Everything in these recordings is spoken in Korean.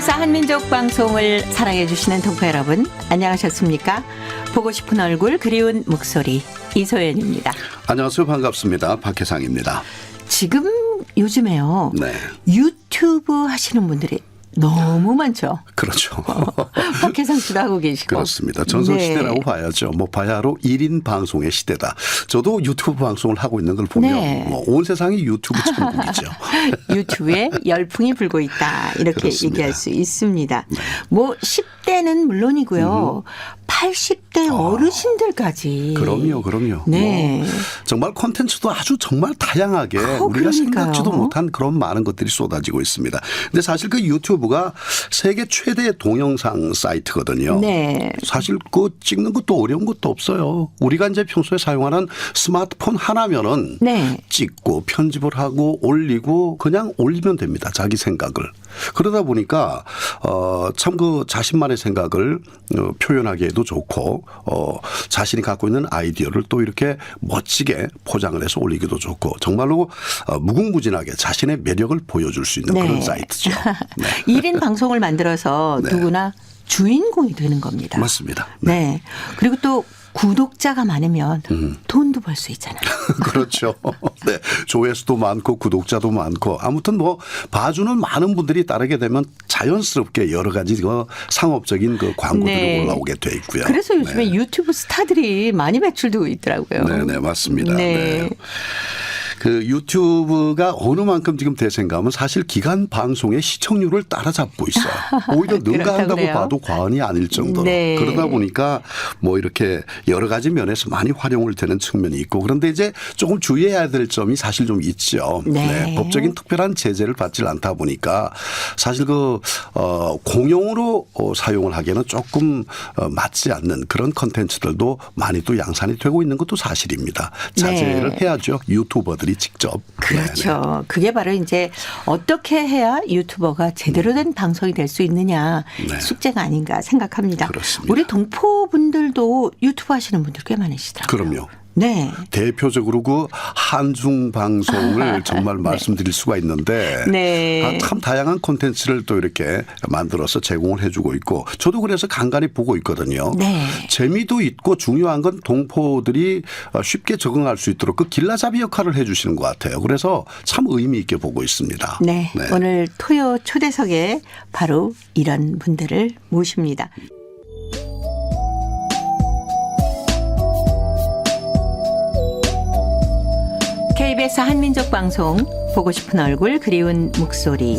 KBS 한민족 방송을 사랑해 주시는 동포 여러분, 안녕하셨습니까? 보고 싶은 얼굴, 그리운 목소리, 이소연입니다. 안녕하세요. 반갑습니다. 박혜상입니다. 지금 요즘에요. 네. 유튜브 하시는 분들이 너무 많죠. 그렇죠. 박혜상 씨도 하고 계시고. 그렇습니다. 전성시대라고 네. 봐야죠. 뭐 바야흐로 1인 방송의 시대다. 저도 유튜브 방송을 하고 있는 걸 보면 네. 뭐 온 세상이 유튜브 천국이죠. 유튜브에 열풍이 불고 있다. 이렇게 그렇습니다. 얘기할 수 있습니다. 뭐 10대는 물론이고요. 80대 어르신들까지. 그럼요. 네. 뭐 정말 콘텐츠도 아주 정말 다양하게 우리가 그러니까요. 생각지도 못한 그런 많은 것들이 쏟아지고 있습니다. 근데 사실 그 유튜브가 세계 최대 동영상 사이트거든요. 네. 사실 그 찍는 것도 어려운 것도 없어요. 우리가 이제 평소에 사용하는 스마트폰 하나면은 네. 찍고 편집을 하고 올리고 그냥 올리면 됩니다. 자기 생각을. 그러다 보니까 참 그 자신만의 생각을 표현하기에도 좋고 자신이 갖고 있는 아이디어를 또 이렇게 멋지게 포장을 해서 올리기도 좋고 정말로 무궁무진하게 자신의 매력을 보여줄 수 있는 네. 그런 사이트죠. 네. 1인 방송을 만들어서 네. 누구나 주인공이 되는 겁니다. 맞습니다. 네. 그리고 또 구독자가 많으면 돈도 벌 수 있잖아요. 그렇죠. 네. 조회수도 많고 구독자도 많고 아무튼 뭐 봐주는 많은 분들이 따르게 되면 자연스럽게 여러 가지 그 상업적인 그 광고들이 네. 올라오게 돼 있고요. 그래서 요즘에 유튜브 스타들이 많이 배출되고 있더라고요. 네, 맞습니다. 네. 네. 그 유튜브가 어느 만큼 지금 대세인가 하면 사실 기간 방송의 시청률을 따라잡고 있어요. 오히려 능가한다고 그래요? 봐도 과언이 아닐 정도로. 네. 그러다 보니까 뭐 이렇게 여러 가지 면에서 많이 활용을 되는 측면이 있고 그런데 이제 조금 주의해야 될 점이 사실 좀 있죠. 네. 법적인 특별한 제재를 받지 않다 보니까 사실 그 공용으로 사용을 하기에는 조금 맞지 않는 그런 컨텐츠들도 많이 또 양산이 되고 있는 것도 사실입니다. 자제를 네. 해야죠. 유튜버들이 직접. 그렇죠. 네네. 그게 바로 이제 어떻게 해야 유튜버가 제대로 된 방송이 될 수 있느냐 네. 숙제가 아닌가 생각합니다. 그렇습니다. 우리 동포분들도 유튜브 하시는 분들 꽤 많으시더라고요. 그럼요. 네. 대표적으로 그 한중 방송을 정말 말씀드릴 수가 있는데 네. 참 다양한 콘텐츠를 또 이렇게 만들어서 제공을 해주고 있고 저도 그래서 간간히 보고 있거든요. 네. 재미도 있고 중요한 건 동포들이 쉽게 적응할 수 있도록 그 길라잡이 역할을 해주시는 것 같아요. 그래서 참 의미 있게 보고 있습니다. 네. 오늘 토요 초대석에 바로 이런 분들을 모십니다. KBS 한민족 방송 보고 싶은 얼굴 그리운 목소리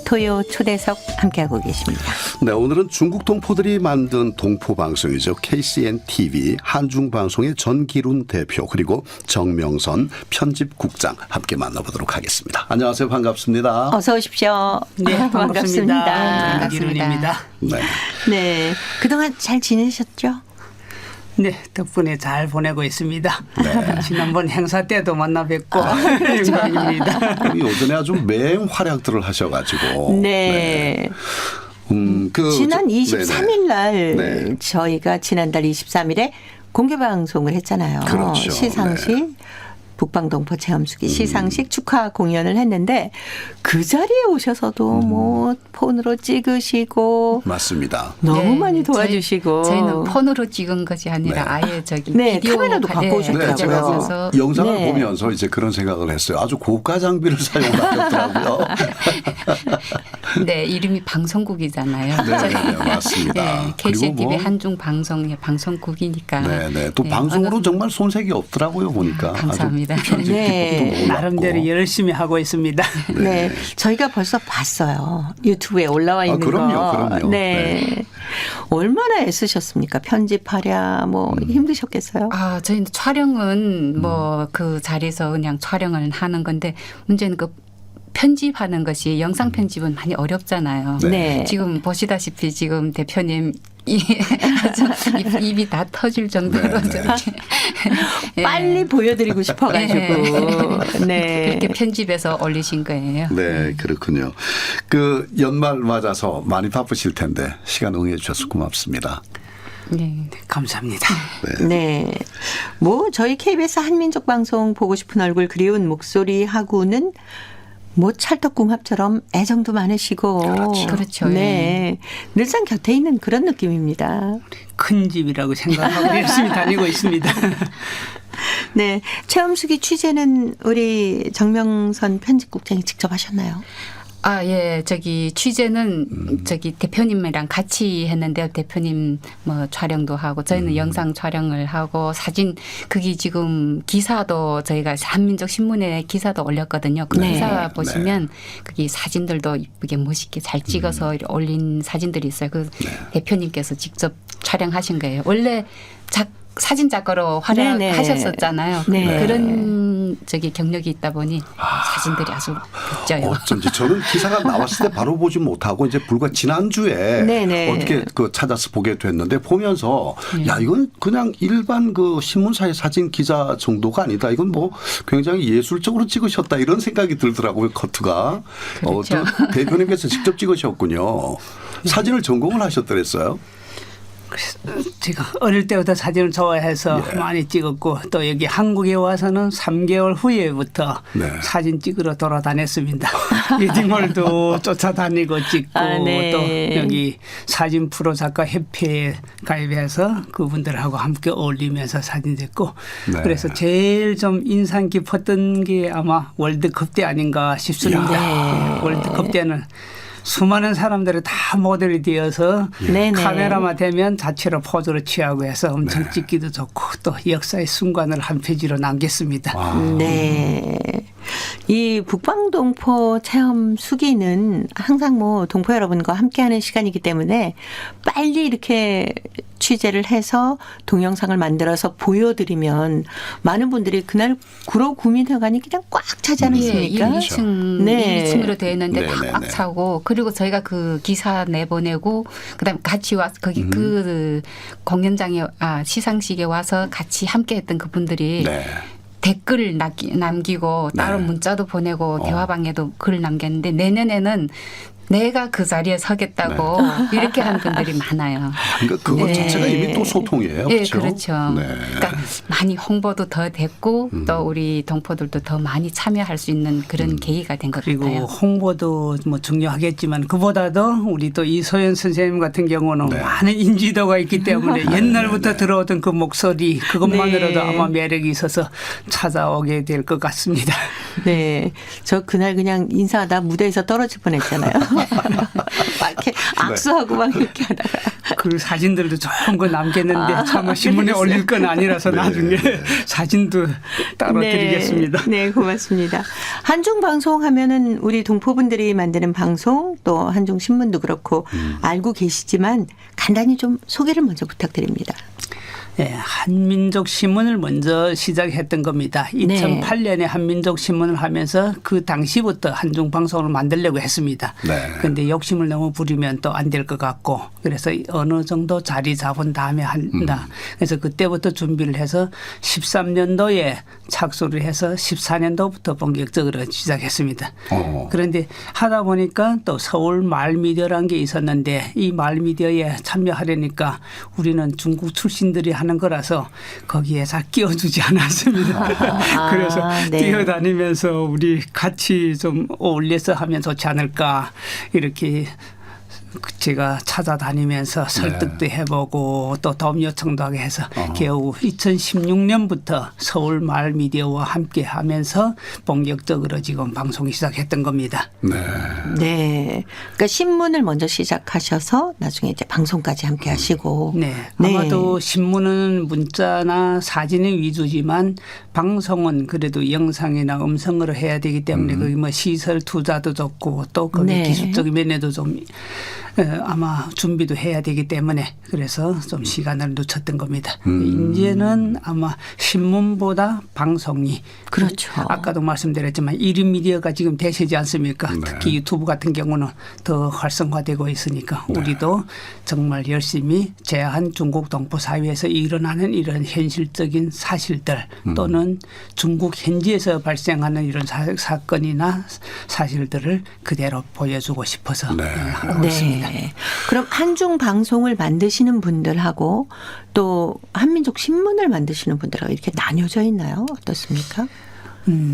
토요 초대석 함께하고 계십니다. 네, 오늘은 중국 동포들이 만든 동포 방송이죠. KCN TV 한중 방송의 전기룬 대표 그리고 정명선 편집국장 함께 만나보도록 하겠습니다. 안녕하세요. 반갑습니다. 어서 오십시오. 네, 반갑습니다. 기룬입니다. 네. 네. 그동안 잘 지내셨죠? 네, 덕분에 잘 보내고 있습니다. 지난번 행사 때도 만나 뵙고 영광입니다. 요전에 아주 맹활약들을 하셔가지고. 네. 그 지난 23일 날 네. 저희가 지난달 23일에 공개 방송을 했잖아요. 그렇죠. 시상식 북방동포 체험수기 시상식 축하 공연을 했는데 그 자리에 오셔서도 뭐 폰으로 찍으시고 맞습니다. 너무 네, 많이 도와주시고 저희는 폰으로 찍은 것이 아니라 아예 저기 네, 비디오 카메라도 갖고 오셨더라고요. 네, 제가 가져가서 그 영상을 네. 보면서 이제 그런 생각을 했어요. 아주 고가 장비를 사용하셨더라고요. 네, 이름이 방송국이잖아요. 네, 맞습니다. 네, KCN 그리고 TV 뭐 한중 방송의 방송국이니까. 네네. 또 네, 방송으로 어느- 정말 손색이 없더라고요 보니까. 감사합니다. 아주 편집 네. 기법도 놀랍고. 나름대로 열심히 하고 있습니다. 네. 저희가 벌써 봤어요. 유튜브에 올라와 있는 그럼요, 거. 그럼요. 네. 얼마나 애쓰셨습니까? 편집하랴 뭐 힘드셨겠어요? 아, 저희는 촬영은 뭐 그 자리에서 그냥 촬영을 하는 건데 문제는 그 편집하는 것이 영상 편집은 많이 어렵잖아요. 네. 지금 보시다시피 지금 대표님 입이 다 터질 정도로 네, 네. 저렇게 빨리 보여드리고 싶어가지고. 네. 그렇게 편집해서 올리신 거예요. 네, 그렇군요. 그 연말 맞아서 많이 바쁘실 텐데 시간 응해 주셔서 고맙습니다. 네. 감사합니다. 네. 뭐 저희 KBS 한민족 방송 보고 싶은 얼굴 그리운 목소리 하고는 뭐 찰떡궁합처럼 애정도 많으시고 그렇죠. 네, 늘상 곁에 있는 그런 느낌입니다. 큰 집이라고 생각하고 열심히 다니고 있습니다. 네, 체험수기 취재는 우리 정명선 편집국장이 직접 하셨나요? 아, 예. 저기 취재는 저기 대표님이랑 같이 했는데요. 대표님 뭐 촬영도 하고 저희는 영상 촬영을 하고 사진 그게 지금 기사도 저희가 한민족 신문에 기사도 올렸거든요. 그 네. 기사 보시면 그게 사진들도 이쁘게 멋있게 잘 찍어서 올린 사진들이 있어요. 그 대표님께서 직접 촬영하신 거예요. 원래 사진 작가로 네네. 활약하셨었잖아요. 네. 그런 저기 경력이 있다 보니 사진들이 아주 멋져요. 어쩐지 저는 기사가 나왔을 때 바로 보지 못하고 이제 불과 지난주에 네네. 어떻게 그 찾아서 보게 됐는데 보면서 야 이건 그냥 일반 그 신문사의 사진 기자 정도가 아니다. 이건 뭐 굉장히 예술적으로 찍으셨다 이런 생각이 들더라고요. 커트가. 그렇죠. 또 대표님께서 직접 찍으셨군요. 사진을 전공을 하셨더랬어요. 제가 어릴 때부터 사진을 좋아해서 많이 찍었고 또 여기 한국에 와서는 3개월 후에부터 사진 찍으러 돌아다녔습니다. 리딩홀도 쫓아다니고 찍고 네. 또 여기 사진 프로 작가 협회에 가입해서 그분들하고 함께 어울리면서 사진 찍고 그래서 제일 좀 인상 깊었던 게 아마 월드컵 때 아닌가 싶습니다. 월드컵 때는 수많은 사람들이 다 모델이 되어서 네네. 카메라만 대면 자체로 포즈를 취하고 해서 엄청 찍기도 좋고 또 역사의 순간을 한 페이지로 남겼습니다. 네. 이 북방동포 체험 수기는 항상 뭐 동포 여러분과 함께하는 시간이기 때문에 빨리 이렇게 취재를 해서 동영상을 만들어서 보여드리면 많은 분들이 그날 구로 구민회관이 그냥 꽉 차지 않습니까? 1층, 네. 1층으로 되어 있는데 네네네. 다 꽉 차고 그리고 저희가 그 기사 내보내고 그다음에 같이 와서 거기 그 공연장에 시상식에 와서 같이 함께했던 그분들이 댓글을 남기고 따로 문자도 보내고 대화방에도 글을 남겼는데 내년에는 내가 그 자리에 서겠다고 이렇게 하는 분들이 많아요. 그러니까 그것 자체가 이미 또 소통이에요. 네, 그렇죠? 그렇죠. 그러니까 많이 홍보도 더 됐고 또 우리 동포들도 더 많이 참여할 수 있는 그런 계기가 된 것 그리고 같아요. 홍보도 뭐 중요하겠지만 그보다도 우리 또 이소연 선생님 같은 경우는 많은 인지도가 있기 때문에 옛날부터 들어오던 그 목소리 그것만으로도 아마 매력이 있어서 찾아오게 될 것 같습니다. 네. 저 그날 그냥 인사하다 무대에서 떨어질 뻔했잖아요. 막 이렇게 악수하고 막 이렇게 하다가. 그 사진들도 좋은 거 남겼는데 참 신문에 올릴 건 아니라서 나중에 사진도 따로 드리겠습니다. 네, 고맙습니다. 한중 방송 하면은 우리 동포분들이 만드는 방송 또 한중 신문도 그렇고 알고 계시지만 간단히 좀 소개를 먼저 부탁드립니다. 네, 한민족 신문을 먼저 시작했던 겁니다. 2008년에 한민족 신문을 하면서 그 당시부터 한중 방송을 만들려고 했습니다. 그런데 욕심을 너무 부리면 또 안 될 것 같고 그래서 어느 정도 자리 잡은 다음에 한다. 그래서 그때부터 준비를 해서 13년도에 착수를 해서 14년도부터 본격적으로 시작했습니다. 그런데 하다 보니까 또 서울 마을미디어라는 게 있었는데 이 마을미디어에 참여하려니까 우리는 중국 출신들이 하는 거라서 거기에 잘 끼워주지 않았습니다. 그래서 뛰어다니면서 우리 같이 좀 어울려서 하면 좋지 않을까 이렇게 제가 찾아다니면서 설득도 해보고 또 도움 요청도 하게 해서 겨우 2016년부터 서울 마을 미디어와 함께 하면서 본격적으로 지금 방송이 시작했던 겁니다. 네. 그러니까 신문을 먼저 시작하셔서 나중에 이제 방송까지 함께 하시고. 네. 아마도 신문은 문자나 사진의 위주지만 방송은 그래도 영상이나 음성으로 해야 되기 때문에 거기 뭐 시설 투자도 좋고 또 거기 기술적인 면에도 좀 아마 준비도 해야 되기 때문에 그래서 좀 시간을 늦췄던 겁니다. 이제는 아마 신문보다 방송이 그렇죠. 아까도 말씀드렸지만 1인 미디어가 지금 대세지 않습니까? 특히 유튜브 같은 경우는 더 활성화되고 있으니까 우리도 정말 열심히 제한 중국 동포 사회에서 일어나는 이런 현실적인 사실들 또는 중국 현지에서 발생하는 이런 사건이나 사실들을 그대로 보여주고 싶어서 하고 있습니다. 그럼 한중 방송을 만드시는 분들하고 또 한민족 신문을 만드시는 분들하고 이렇게 나뉘어져 있나요? 어떻습니까?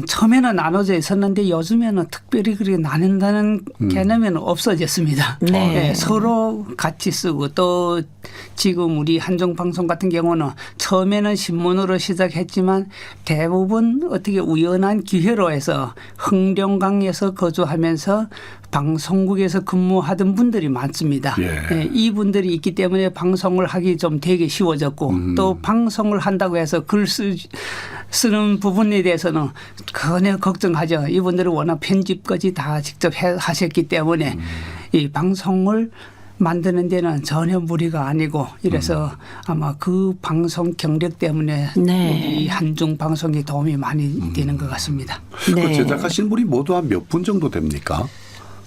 처음에는 나눠져 있었는데 요즘에는 특별히 그렇게 나눈다는 개념은 없어졌습니다. 네. 서로 같이 쓰고 또 지금 우리 한중방송 같은 경우는 처음에는 신문으로 시작했지만 대부분 어떻게 우연한 기회로 해서 흥룡강에서 거주하면서 방송국에서 근무하던 분들이 많습니다. 예. 이분들이 있기 때문에 방송을 하기 좀 되게 쉬워졌고 또 방송을 한다고 해서 글 쓰는 부분에 대해서는 전혀 걱정하죠. 이분들은 워낙 편집까지 다 직접 하셨기 때문에 이 방송을 만드는 데는 전혀 무리가 아니고 이래서 아마 그 방송 경력 때문에 네. 이 한중 방송이 도움이 많이 되는 것 같습니다. 네. 그 제작하신 분이 모두 한 몇 분 정도 됩니까?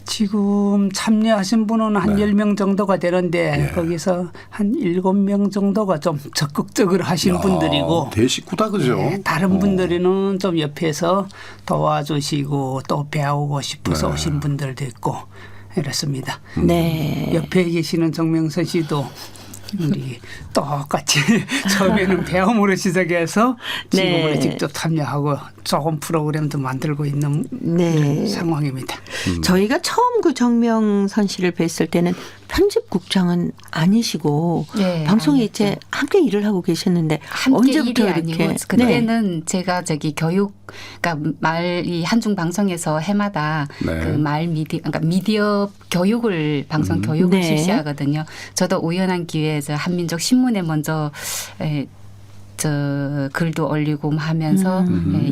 지금 참여하신 분은 한 네. 10명 정도가 되는데 예. 거기서 한 7명 정도가 좀 적극적으로 하신 야, 분들이고 대식구다 그죠? 네, 다른 분들은 좀 옆에서 도와주시고 또 배우고 싶어서 네. 오신 분들도 있고 이렇습니다. 네. 옆에 계시는 정명선 씨도 우리 똑같이 처음에는 배움으로 시작해서 지금은 네. 직접 참여하고 조금 프로그램도 만들고 있는 네. 상황입니다. 저희가 처음 그 정명선 씨를 뵀을 때는 편집국장은 아니시고 네, 방송에 아니었죠. 이제 함께 일을 하고 계셨는데 함께 언제부터 일이 이렇게 아니고 그때는 제가 저기 교육 그러니까 이 한중 방송에서 해마다 네. 그 말 미디어 그러니까 미디어 교육을 방송 교육을 네. 실시하거든요. 저도 우연한 기회에서 한민족 신문에 먼저 저 글도 올리고 하면서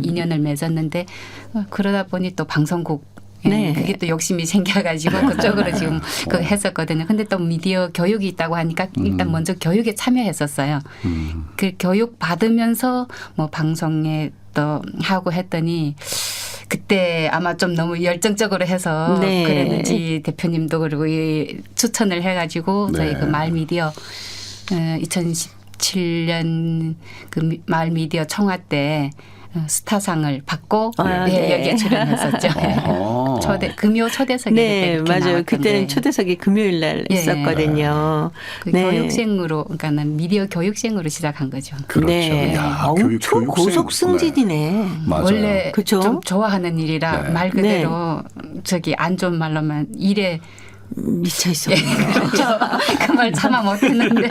인연을 맺었는데 그러다 보니 또 방송국 네. 그게 또 욕심이 생겨가지고 그쪽으로 지금 그 했었거든요. 근데 또 미디어 교육이 있다고 하니까 일단 먼저 교육에 참여했었어요. 그 교육 받으면서 뭐 방송에 또 하고 했더니 그때 아마 좀 너무 열정적으로 해서 네. 그랬는지 대표님도 그리고 이 추천을 해가지고 저희 네. 그 마을미디어 2017년 그 마을미디어 청화 때 스타상을 받고 아, 네, 네. 여기에 출연했었죠. 어허. 금요 초대석에 네, 그때 맞아요. 나왔던데. 그때는 초대석이 금요일 날 예. 있었거든요. 그 네. 교육생으로 그러니까는 미디어 교육생으로 시작한 거죠. 그렇죠. 네. 야, 엄청 교육생. 고속 승진이네. 맞아요. 원래 그쵸? 좀 좋아하는 일이라 네. 말 그대로 저기 안 좋은 말로만 일에 미쳐 있어. 그 말 참아 못했는데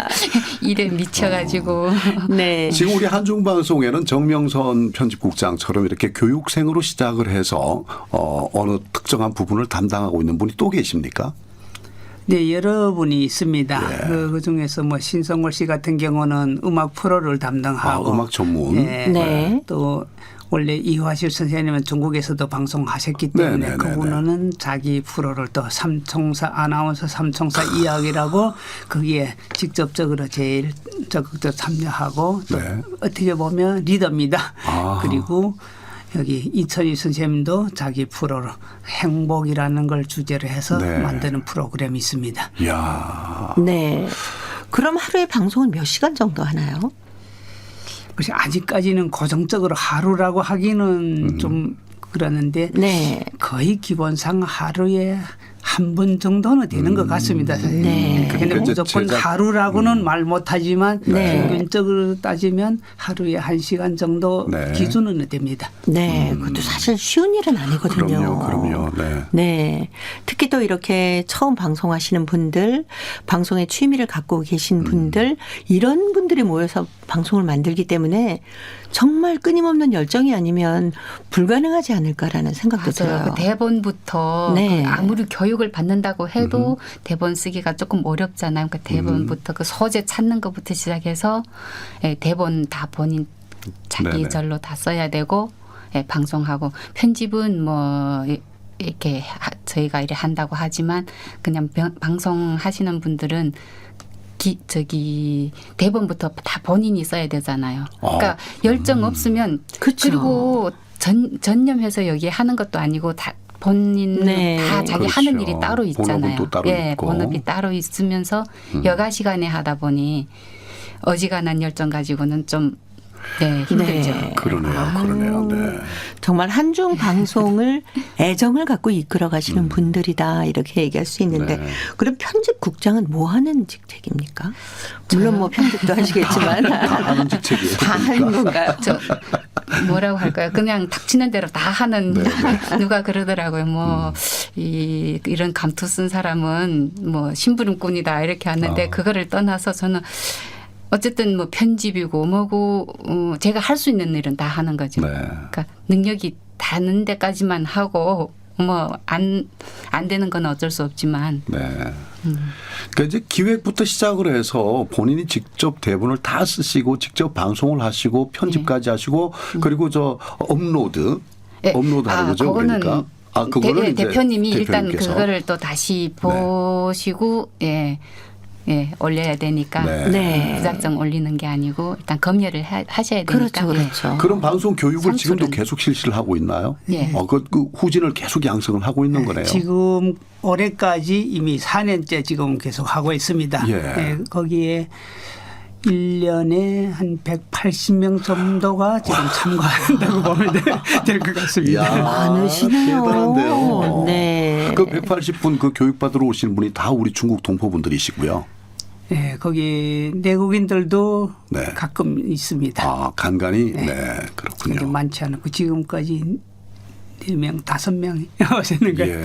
일에 미쳐가지고 네. 지금 우리 한중방송에는 정명선 편집국장처럼 이렇게 교육생으로 시작을 해서 어느 특정한 부분을 담당하고 있는 분이 또 계십니까? 네, 여러 분이 있습니다. 그 중에서 뭐 신성월 씨 같은 경우는 음악 프로를 담당하고 음악 전문. 네. 네. 또 원래 이화실 선생님은 중국에서도 방송하셨기 때문에 네네네네. 그분은 자기 프로를 또 삼총사 아나운서 삼총사 이야기라고 거기에 직접적으로 제일 적극적으로 참여하고 또 네. 어떻게 보면 리더입니다. 아. 그리고 여기 이천희 선생님도 자기 프로로 행복이라는 걸 주제로 해서 네. 만드는 프로그램이 있습니다. 이야. 네. 그럼 하루에 방송은 몇 시간 정도 하나요? 그래서 아직까지는 고정적으로 하루라고 하기는 좀 그러는데 네. 거의 기본상 하루에 한 번 정도는 되는 것 같습니다. 네. 그런데 그러니까 무조건 제작- 하루라고는 말 못하지만 네. 평균적으로 따지면 하루에 1시간 정도 네. 기준은 됩니다. 네. 그것도 사실 쉬운 일은 아니거든요. 그럼요. 네. 네. 특히 또 이렇게 처음 방송하시는 분들, 방송에 취미를 갖고 계신 분들, 이런 분들이 모여서 방송을 만들기 때문에 정말 끊임없는 열정이 아니면 불가능하지 않을까라는 생각도 맞아요. 들어요. 그 대본부터 네. 그 아무리 교육을 받는다고 해도 대본 쓰기가 조금 어렵잖아요. 그러니까 대본부터 그 소재 찾는 것부터 시작해서 대본 다 본인 자기 네네. 절로 다 써야 되고 방송하고 편집은 뭐 이렇게 저희가 이래 한다고 하지만 그냥 방송하시는 분들은 대본부터 다 본인이 써야 되잖아요. 그러니까 열정 없으면 그쵸. 그리고 전념해서 여기 하는 것도 아니고 다 본인 네. 다 자기 그렇죠. 하는 일이 따로 있잖아요. 본업은 또 따로 예, 있고. 본업이 따로 있으면서 여가 시간에 하다 보니 어지간한 열정 가지고는 좀 네, 힘들죠. 네. 그러네요. 네. 정말 한중 방송을 애정을 갖고 이끌어 가시는 분들이다 이렇게 얘기할 수 있는데 네. 그럼 편집국장은 뭐 하는 직책입니까? 물론 뭐 편집도 하시겠지만 다 하는 직책이에요. 다 하는 건가요? 저 뭐라고 할까요? 그냥 닥치는 대로 다 하는 누가 그러더라고요. 뭐 이런 감투 쓴 사람은 뭐 심부름꾼이다 이렇게 하는데 그거를 떠나서 저는 어쨌든 뭐 편집이고 뭐고 제가 할 수 있는 일은 다 하는 거죠. 네. 그러니까 능력이 닿는 데까지만 하고 뭐 안 되는 건 어쩔 수 없지만. 네. 그러니까 이제 기획부터 시작을 해서 본인이 직접 대본을 다 쓰시고 직접 방송을 하시고 편집까지 하시고 그리고 저 업로드 네. 하는 거죠. 그거는 그러니까 그거를 이제 대표님이 일단 대표님께서. 그거를 또 다시 보시고 예, 올려야 되니까 네. 무작정 올리는 게 아니고 일단 검열을 하셔야 되니까. 그렇죠. 그런 방송 교육을 지금도 선출은- 계속 실시를 하고 있나요? 예. 그 후진을 계속 양성을 하고 있는 거네요. 지금 올해까지 이미 4년째 지금 계속 하고 있습니다. 예. 거기에 1년에 한 180명 정도가 지금 참가한다고 보면 될 것 같습니다. 이야, 많으시네요. 대단한데요. 네. 그 180분 그 교육받으러 오시는 분이 다 우리 중국 동포분들이시고요. 네, 거기 내국인들도 네. 가끔 있습니다. 아, 간간히 네, 근데 그렇군요. 많지 않고 지금까지 4명, 5명이 오시는 거예요. 예.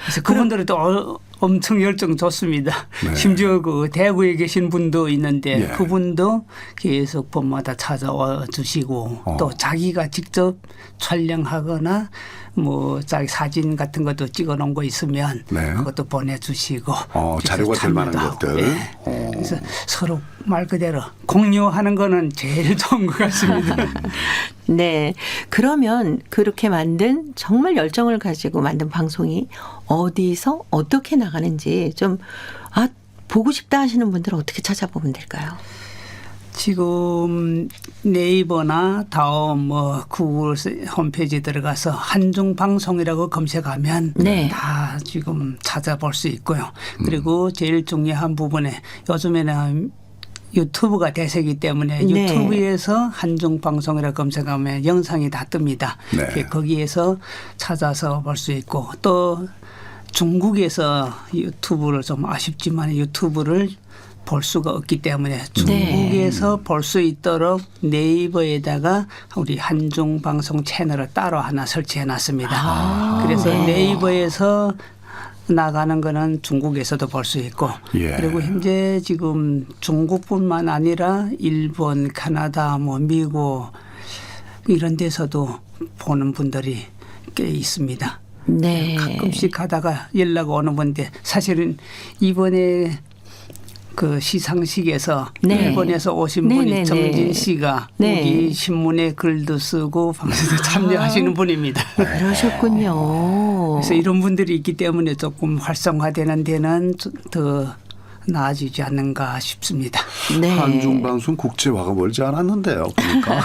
그래서 그분들은 또 엄청 열정 좋습니다. 네. 심지어 그 대구에 계신 분도 있는데 예. 그분도 계속 봄마다 찾아와 주시고 또 자기가 직접 촬영하거나 뭐 자기 사진 같은 것도 찍어 놓은 거 있으면 네. 그것도 보내주시고 자료가 될 만한 참여도 하고. 것들. 예. 그래서 서로 말 그대로 공유하는 거는 제일 좋은 것 같습니다. 네. 그러면 그렇게 만든 정말 열정을 가지고 만든 방송이 어디서 어떻게 나가는지 좀 보고 싶다 하시는 분들은 어떻게 찾아보면 될까요? 지금 네이버나 다음 뭐 구글 홈페이지 들어가서 한중방송이라고 검색하면 네. 다 지금 찾아볼 수 있고요. 그리고 제일 중요한 부분에 요즘에는 유튜브가 대세이기 때문에 네. 유튜브에서 한중방송이라고 검색하면 영상이 다 뜹니다. 네. 거기에서 찾아서 볼 수 있고 또 중국에서 유튜브를 좀 아쉽지만 유튜브를 볼 수가 없기 때문에 중국에서 볼 수 있도록 네이버에다가 우리 한중방송 채널을 따로 하나 설치해 놨습니다. 그래서 네. 네이버에서 나가는 거는 중국에서도 볼 수 있고 예. 그리고 현재 지금 중국뿐만 아니라 일본, 캐나다, 뭐 미국 이런 데서도 보는 분들이 꽤 있습니다. 네. 가끔씩 하다가 연락 오는 분인데 사실은 이번에 그 시상식에서 네. 일본에서 오신 네, 분이 네, 정진 네. 씨가 네. 우리 신문에 글도 쓰고 방송도 참여하시는 분입니다. 그러셨군요. 그래서 이런 분들이 있기 때문에 조금 활성화되는 데는 더 나아지지 않는가 싶습니다. 네. 한중방송 국제화가 멀지 않았는데요. 그러니까.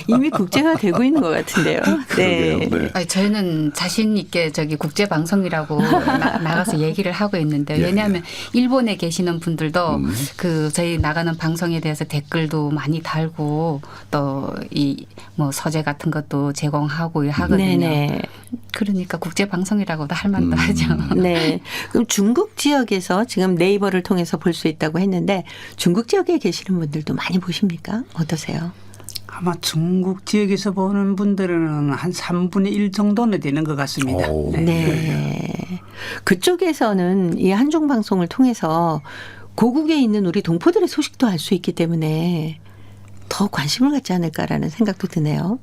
이미 국제가 되고 있는 것 같은데요. 네. 그러게요. 네. 아니, 저희는 자신 있게 저기 국제 방송이라고 나가서 얘기를 하고 있는데 예, 왜냐하면 일본에 계시는 분들도 그 저희 나가는 방송에 대해서 댓글도 많이 달고 또 이 뭐 서재 같은 것도 제공하고 하거든요. 네네. 그러니까 국제 방송이라고도 할 만도 하죠. 네. 그럼 중국 지역에서 지금 네이버를 통해서 볼 수 있다고 했는데 중국 지역에 계시는 분들도 많이 보십니까? 어떠세요? 아마 중국 지역에서 보는 분들은 한 3분의 1 정도는 되는 것 같습니다. 오. 네. 그쪽에서는 이 한중 방송을 통해서 고국에 있는 우리 동포들의 소식도 알 수 있기 때문에 더 관심을 갖지 않을까라는 생각도 드네요.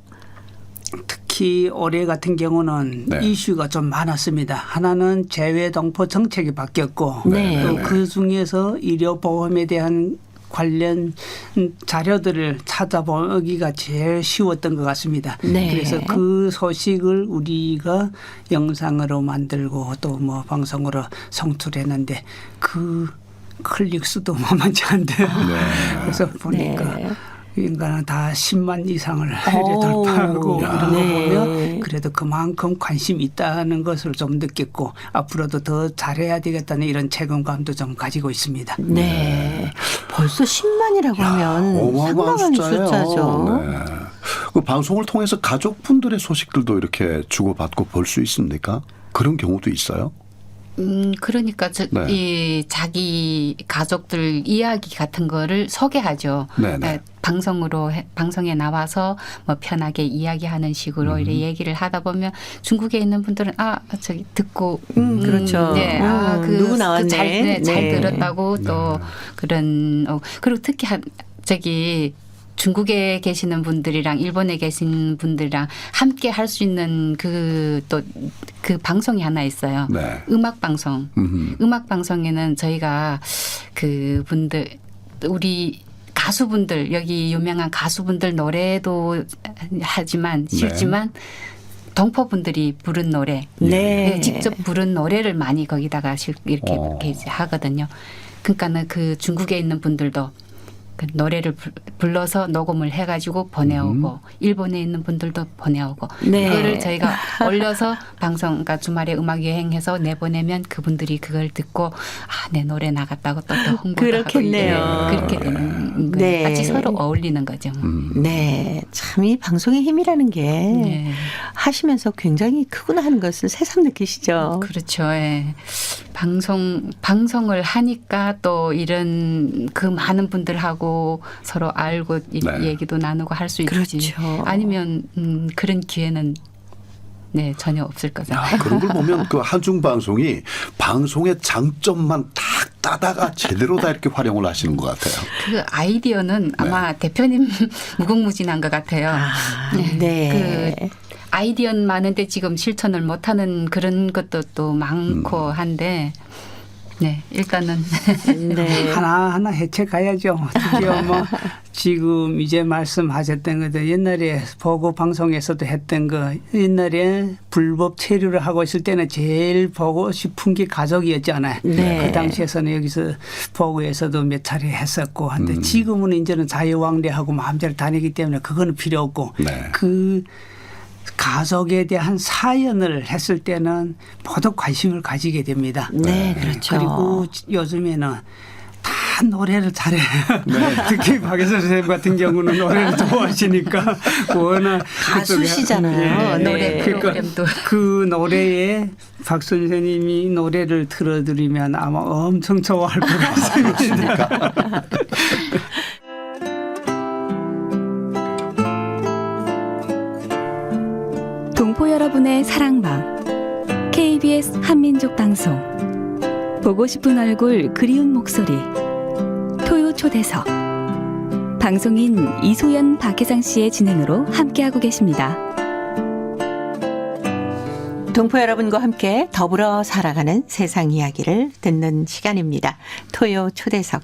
특히 올해 같은 경우는 네. 이슈가 좀 많았습니다. 하나는 재외동포 정책이 바뀌었고 네. 또 그 중에서 의료보험에 대한 관련 자료들을 찾아보기가 제일 쉬웠던 것 같습니다. 네. 그래서 그 소식을 우리가 영상으로 만들고 또 뭐 방송으로 송출했는데 그 클릭 수도 만만치 않대요. 그래서 보니까 네. 인간은 다 10만 이상을 오. 돌파하고 이런 거 네. 보면 그래도 그만큼 관심이 있다는 것을 좀 느꼈고 앞으로도 더 잘해야 되겠다는 이런 책임감도 좀 가지고 있습니다. 네. 벌써 10만이라고 하면 어마어마한 상당한 숫자예요. 숫자죠. 네. 그 방송을 통해서 가족분들의 소식들도 이렇게 주고받고 볼 수 있습니까? 그런 경우도 있어요? 그러니까 네. 이 자기 가족들 이야기 같은 거를 소개하죠. 네네. 방송에 나와서 뭐 편하게 이야기하는 식으로 이렇게 얘기를 하다 보면 중국에 있는 분들은 저기 듣고 그렇죠. 네, 누구 나왔네. 잘 네. 네. 들었다고 또 그런 그리고 특히 저기 중국에 계시는 분들이랑 일본에 계신 분들이랑 함께 할 수 있는 그 방송이 하나 있어요. 네. 음악 방송. 음악 방송에는 저희가 그 분들 우리 가수분들 여기 유명한 가수분들 노래도 하지만 실지만 동포분들이 부른 노래, 네. 직접 부른 노래를 많이 거기다가 이렇게 하거든요. 그러니까는 그 중국에 있는 분들도 그 노래를 불러서 녹음을 해가지고 보내오고 일본에 있는 분들도 보내오고 네. 그거를 저희가 올려서 그러니까 주말에 음악 여행해서 내보내면 그분들이 그걸 듣고 내 노래 나갔다고 또 홍보도 그렇겠네요. 하고 그렇게 되는 거예요. 네. 같이 서로 어울리는 거죠. 네, 참 이 방송의 힘이라는 게 네. 하시면서 굉장히 크구나 하는 것을 새삼 느끼시죠. 그렇죠. 예. 방송을 하니까 또 이런 그 많은 분들하고 서로 알고 네. 얘기도 나누고 할 수 있지. 그렇죠. 아니면 그런 기회는 전혀 없을 거잖아요. 그런 걸 보면 그 한중 방송이 방송의 장점만 딱 따다가 제대로 다 이렇게 활용을 하시는 것 같아요. 그 아이디어는 아마 대표님 무궁무진한 것 같아요. 네. 그 아이디어는 많은데 지금 실천을 못하는 그런 것도 또 많고 한데 일단은 네. 하나하나 해체 가야죠. 드디어 뭐 지금 이제 말씀하셨던 것도 옛날에 보고 방송에서도 했던 거 옛날에 불법 체류를 하고 있을 때는 제일 보고 싶은 게 가족이었잖아요. 네. 그 당시에서는 여기서 보고에서도 몇 차례 했었고 한데 지금은 이제는 자유왕래하고 마음대로 다니기 때문에 그거는 필요 없고 네. 그 가족에 대한 사연을 했을 때는 모두 관심을 가지게 됩니다. 네, 그렇죠. 그리고 요즘에는 다 노래를 잘해요. 특히 박예선 선생님 같은 경우는 노래를 좋아하시니까 워낙 가수시잖아요. 노래 그러니까 프로그램도. 그 노래에 박 선생님이 노래를 틀어드리면 아마 엄청 좋아할 것 같습니다. 동포 여러분의 사랑방 KBS 한민족 방송 보고 싶은 얼굴 그리운 목소리 토요 초대석 방송인 이소연 박혜정 씨의 진행으로 함께하고 계십니다. 동포 여러분과 함께 더불어 살아가는 세상 이야기를 듣는 시간입니다. 토요 초대석.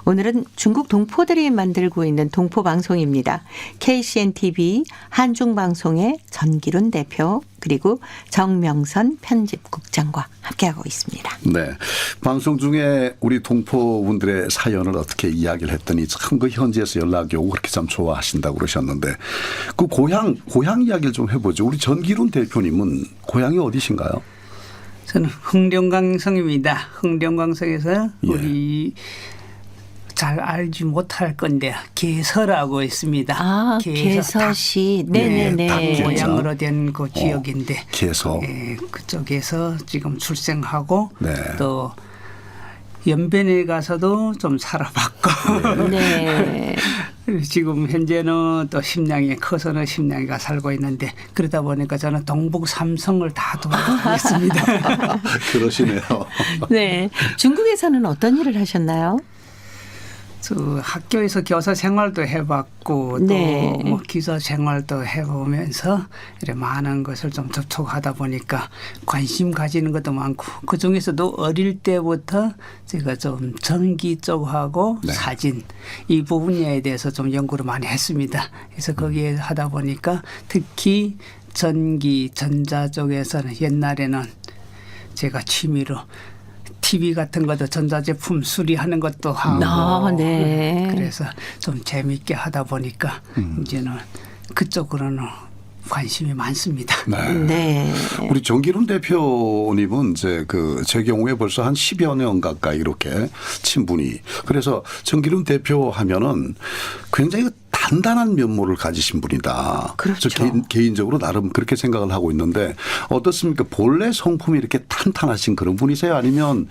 오늘은 중국 동포들이 만들고 있는 동포 방송입니다. KCNTV 한중방송의 전기룬 대표 그리고 정명선 편집국장과 함께하고 있습니다. 네. 방송 중에 우리 동포분들의 사연을 어떻게 이야기를 했더니 참 그 현지에서 연락이 오고 그렇게 참 좋아하신다고 그러셨는데 그 고향 이야기를 좀 해보죠. 우리 전기룬 대표님은 고향이 어디신가요? 저는 흥룡강성입니다. 흥룡강성에서 예. 우리 잘 알지 못할 건데 개서라고 있습니다. 개서시. 네네네. 모양으로 된 그 지역인데 개서. 그쪽에서 지금 출생하고 네. 또 연변에 가서도 좀 살아봤고 네. 지금 현재는 또 심양에 커서는 심양이가 살고 있는데 그러다 보니까 저는 동북 삼성을 다 돌고 있습니다. 그러시네요. 네. 중국에서는 어떤 일을 하셨나요? 그 학교에서 교사 생활도 해봤고 네. 또 뭐 기사 생활도 해보면서 이렇게 많은 것을 좀 접촉하다 보니까 관심 가지는 것도 많고 그 중에서도 어릴 때부터 제가 좀 전기 쪽하고 네. 사진 이 분야에 대해서 좀 연구를 많이 했습니다. 그래서 거기에 하다 보니까 특히 전기 전자 쪽에서는 옛날에는 제가 취미로 TV 같은 것도 전자제품 수리하는 것도 하고 네. 그래서 좀 재미있게 하다 보니까 이제는 그쪽으로는 관심이 많습니다. 네. 네. 우리 정기훈 대표님은 이제 제 경우에 벌써 한 10여 년 가까이 이렇게 친분이. 그래서 정기훈 대표 하면은 굉장히 단단한 면모를 가지신 분이다. 그렇죠. 저 개인적으로 나름 그렇게 생각을 하고 있는데 어떻습니까? 본래 성품이 이렇게 탄탄하신 그런 분이세요? 아니면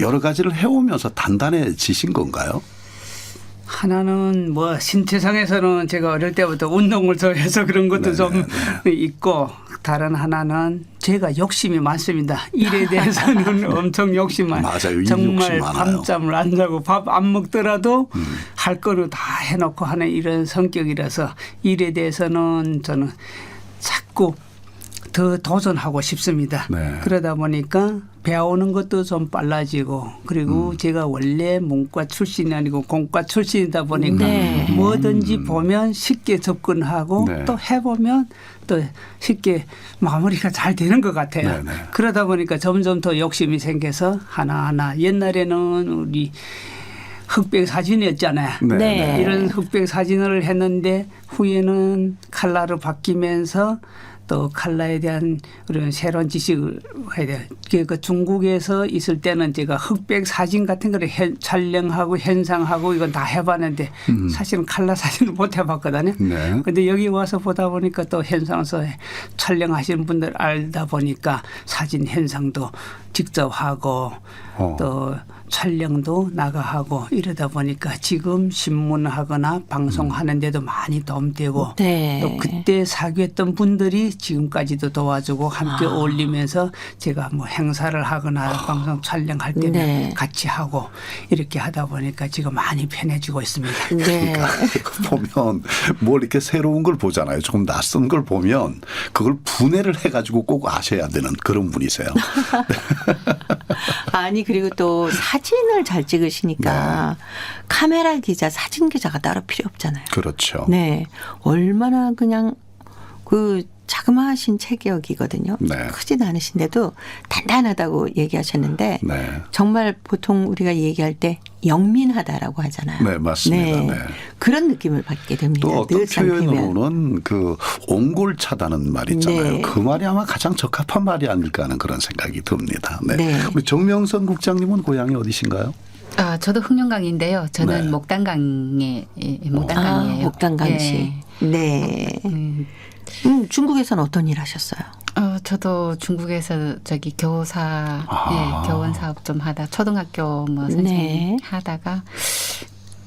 여러 가지를 해오면서 단단해지신 건가요? 하나는 뭐 신체상에서는 제가 어릴 때부터 운동을 좋아해서 그런 것도 좀 있고, 다른 하나는 제가 욕심이 많습니다. 일에 대해서는 엄청 욕심 많아요. 맞아요. 정말 욕심 많아요. 밤잠을 안 자고 밥 안 먹더라도 할 거는 다 해놓고 하는 이런 성격이라서 일에 대해서는 저는 자꾸 더 도전하고 싶습니다. 네. 그러다 보니까 배우는 것도 좀 빨라지고, 그리고 제가 원래 문과 출신이 아니고 공과 출신이다 보니까 네. 뭐든지 보면 쉽게 접근하고 네. 또 해보면 또 쉽게 마무리가 잘 되는 것 같아요. 네, 네. 그러다 보니까 점점 더 욕심이 생겨서 하나하나, 옛날에는 우리 흑백 사진이었잖아요. 네. 네. 이런 흑백 사진을 했는데 후에는 칼라로 바뀌면서 또 칼라에 대한 그런 새로운 지식을 해야 돼요. 그 중국에서 있을 때는 제가 흑백 사진 같은 거를 촬영하고 현상하고 이건 다 해봤는데 사실은 칼라 사진을 못 해봤거든요. 네. 근데 여기 와서 보다 보니까 또 현상서 촬영하시는 분들 알다 보니까 사진 현상도 직접 하고 또 촬영도 나가하고 이러다 보니까 지금 신문하거나 방송하는 데도 많이 도움되고 네. 또 그때 사귀었던 분들이 지금까지도 도와주고 함께 어울리면서 제가 뭐 행사를 하거나 방송 촬영할 때는 네. 같이 하고 이렇게 하다 보니까 지금 많이 편해지고 있습니다. 네. 보면 뭘 이렇게 새로운 걸 보잖아요. 조금 낯선 걸 보면 그걸 분해를 해가지고 꼭 아셔야 되는 그런 분이세요. 아니 그리고 또 사진을 잘 찍으시니까 카메라 기자, 사진 기자가 따로 필요 없잖아요. 그렇죠. 네, 얼마나 그냥 그 자그마하신 체격이거든요. 네. 크진 않으신데도 단단하다고 얘기하셨는데 네. 정말 보통 우리가 얘기할 때 영민하다라고 하잖아요. 네, 맞습니다. 네. 그런 느낌을 받게 됩니다. 또 어떤 늘 상대면. 표현으로는 그 옹골차다는 말 있잖아요. 네. 그 말이 아마 가장 적합한 말이 아닐까 하는 그런 생각이 듭니다. 네. 네. 우리 정명선 국장님은 고향이 어디신가요? 아, 저도 흥룡강인데요. 저는 네. 목단강이에요. 목단강시. 예. 네. 중국에서는 어떤 일 하셨어요? 저도 중국에서 저기 교사, 교원 사업 좀 하다 초등학교 뭐 선생님 네. 하다가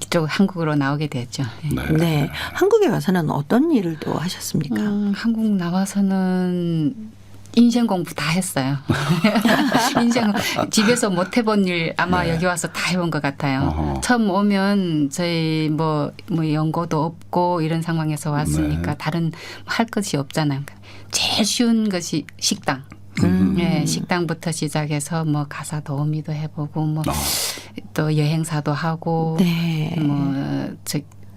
이쪽 한국으로 나오게 됐죠. 예. 네. 네. 한국에 와서는 어떤 일을 또 하셨습니까? 한국 나와서는 인생 공부 다 했어요. 인생 집에서 못 해본 일 아마 네. 여기 와서 다 해본 것 같아요. 어허. 처음 오면 저희 뭐 연고도 없고 이런 상황에서 왔으니까 네. 다른 할 것이 없잖아요. 제일 쉬운 것이 식당. 네, 식당부터 시작해서 뭐 가사 도우미도 해보고 뭐 또 여행사도 하고 네. 뭐